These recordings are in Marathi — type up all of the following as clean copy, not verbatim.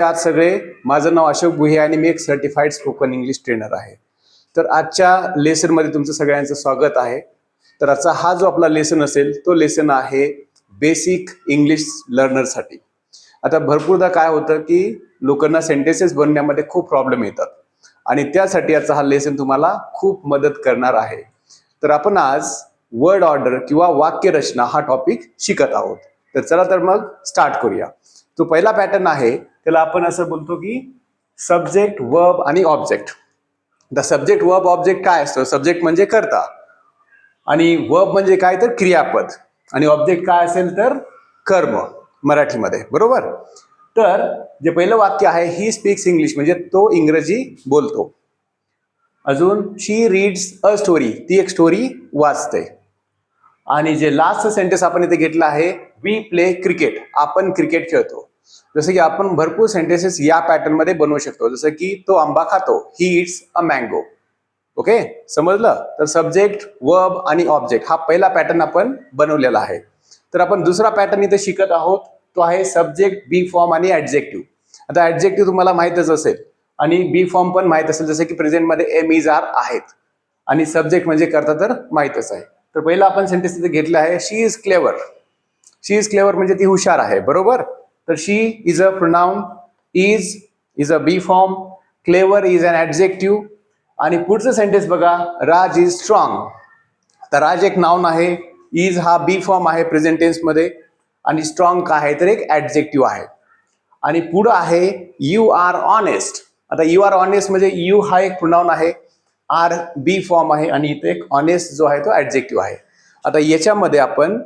आज सगळे, माझं नाव अशोक गुहे आणि मी एक सर्टिफाईड स्पोकन इंग्लिश ट्रेनर आहे. तर आजच्या लेसनमध्ये तुमचं सगळ्यांचं स्वागत आहे. तर आजचा हा जो आपला लेसन असेल तो लेसन आहे बेसिक इंग्लिश लर्नरसाठी. आता भरपूरदा काय होतं की लोकांना सेंटेन्सेस बनवण्यामध्ये खूप प्रॉब्लेम येतात आणि त्यासाठी आजचा हा लेसन तुम्हाला खूप मदत करणार आहे. तर आपण आज वर्ड ऑर्डर किंवा वाक्यरचना हा टॉपिक शिकत आहोत. तर चला तर मग स्टार्ट करूया. तो पहिला पॅटर्न आहे, त्याला आपण असं बोलतो की सब्जेक्ट, वर्ब आणि object. The subject, verb, object काय असतं? सब्जेक्ट म्हणजे कर्ता आणि वर्ब म्हणजे काय तर क्रियापद आणि ऑब्जेक्ट काय असेल तर कर्म मराठीमध्ये, बरोबर. तर जे पहिलं वाक्य आहे, ही स्पीक्स इंग्लिश म्हणजे तो इंग्रजी बोलतो. अजून शी रीड्स अ स्टोरी, ती एक स्टोरी वाचते. आणि जे लास्ट सेंटेन्स आपण इथे घेतलं आहे, वी प्ले क्रिकेट, आपण क्रिकेट खेळतो. जसं की आपण भरपूर सेंटेन्सेस या पॅटर्न मध्ये बनवू शकतो. जसं की तो आंबा खातो, ही इट्स अ मँगो. ओके, समजलं. तर सब्जेक्ट, वर्ब आणि ऑब्जेक्ट हा पहिला पॅटर्न आपण बनवलेला आहे. तर आपण दुसरा पॅटर्न इथे शिकत आहोत, तो आहे सब्जेक्ट, बी फॉर्म आणि ऍडजेक्टिव्ह. आता ऍडजेक्टिव्ह तुम्हाला माहितच असेल आणि बी फॉर्म पण माहित असेल, जसं की प्रेझेंट मध्ये एम, इज, आर आहेत आणि सब्जेक्ट म्हणजे करता तर माहितच आहे. तर पहिला आपण सेंटेन्स इथे घेतलं आहे, she is clever. She is clever म्हणजे ती हुशार आहे, बरोबर. तर she is a pronoun, is a be form, clever is an adjective. आणि पुढचं सेंटेन्स बघा, राज इज स्ट्रॉंग. तर राज एक नाउन आहे, इज हा बी फॉर्म आहे प्रेझेंट टेन्स मध्ये आणि स्ट्रॉंग काय आहे तर एक ऍडजेक्टिव्ह आहे. आणि पुढं आहे यू आर ऑनेस्ट. आता यू आर ऑनेस्ट म्हणजे यू हा एक प्रोनाउन आहे, आर बी फॉर्म आहे आणि इथे एक ऑनेस्ट जो आहे तो ऍडजेक्टिव्ह आहे. आता याच्यामध्ये आपण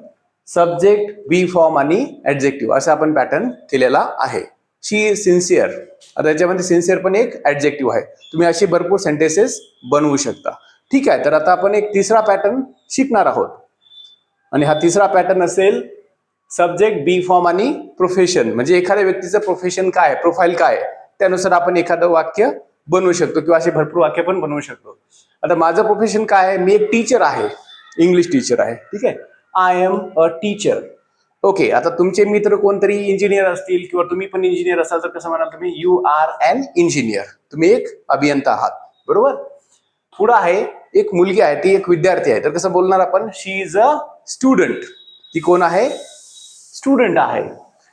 सब्जेक्ट, बी फॉर्म आणि ऍडजेक्टिव्ह असं आपण पॅटर्न केलेला आहे. She is sincere. आता याच्यामध्ये सिन्सिअर पण एक ऍडजेक्टिव्ह आहे. तुम्ही अशी भरपूर सेंटेन्सेस बनवू शकता. ठीक आहे, तर आता आपण एक तिसरा पॅटर्न शिकणार आहोत आणि हा तिसरा पॅटर्न असेल सब्जेक्ट, बी फॉर्म आणि प्रोफेशन. म्हणजे एखाद्या व्यक्तीचं प्रोफेशन काय, प्रोफाईल काय, त्यानुसार आपण एखादं वाक्य बनवू शकतो किंवा असे भरपूर वाक्य पण बनवू शकतो. आता माझं प्रोफेशन काय आहे, मी एक टीचर आहे, इंग्लिश टीचर आहे. ठीक आहे, I am a teacher. Okay, आता तुमचे मित्र कोणतरी इंजिनियर असतील किंवा तुम्ही पण इंजिनियर असाल तर कसं म्हणाल तुम्ही, यू आर एन इंजिनियर, तुम्ही एक अभियंता आहात, बरोबर. पुढं आहे एक मुलगी आहे, ती एक विद्यार्थी आहे, तर कसं बोलणार आपण, शी इज अ स्टुडंट. ती कोण आहे, स्टुडंट आहे.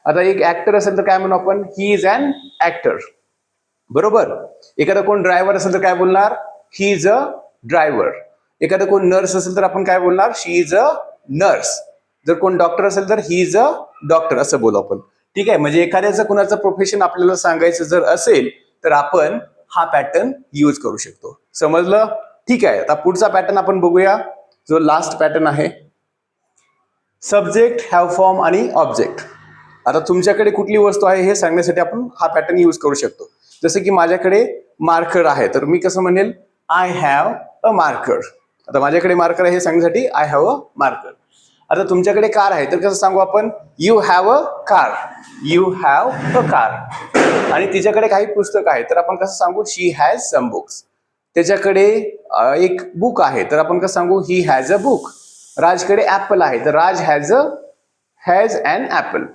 आता एक ऍक्टर असेल तर काय म्हणू आपण, ही इज अन ऍक्टर, बरोबर. एखादा कोण ड्रायव्हर असेल तर काय बोलणार, ही इज अ ड्रायव्हर. एखादा कोण नर्स असेल तर आपण काय बोलणार, शी इज अ नर्स. जर कोण डॉक्टर असेल तर ही इज अ डॉक्टर असं बोलू आपण. ठीक आहे, म्हणजे एखाद्याचं कुणाचं प्रोफेशन आपल्याला सांगायचं जर असेल तर आपण हा पॅटर्न यूज करू शकतो. समजलं. ठीक आहे, आता पुढचा पॅटर्न आपण बघूया, जो लास्ट पॅटर्न आहे सब्जेक्ट, हॅव फॉर्म आणि ऑब्जेक्ट. आता तुमच्याकडे कुठली वस्तू आहे हे सांगण्यासाठी आपण हा पॅटर्न यूज करू शकतो. जसं की माझ्याकडे मार्कर आहे, तर मी कसं म्हणेल, आय हॅव अ मार्कर. आता माझ्याकडे मार्कर आहे हे सांगण्यासाठी आय हॅव अ मार्कर. आता तुमच्याकडे कार आहे तर कसं सांगू आपण, you have a car, you have a car. आणि तिच्याकडे काही पुस्तक आहे तर आपण कसं सांगू, शी हॅज सम बुक्स. त्याच्याकडे एक बुक आहे तर आपण कसं सांगू, ही हॅज अ बुक. राजकडे ऍपल आहे तर राज हॅज अन ऍपल.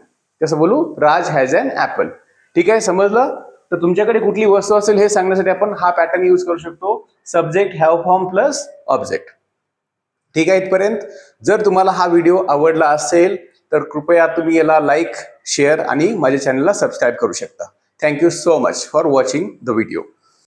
कसं बोलू, राज हॅज अन ऍपल. ठीक आहे, समजलं. तर तुमच्याकडे कुठली वस्तू असेल हे सांगण्यासाठी आपण हा पॅटर्न यूज करू शकतो, subject, have form plus object. ठीक आहे, इथपर्यंत. जर तुम्हाला हा व्हिडिओ आवडला असेल तर कृपया तुम्ही याला लाईक, शेअर आणि माझ्या चॅनलला सबस्क्राईब करू शकता. Thank you so much for watching the video.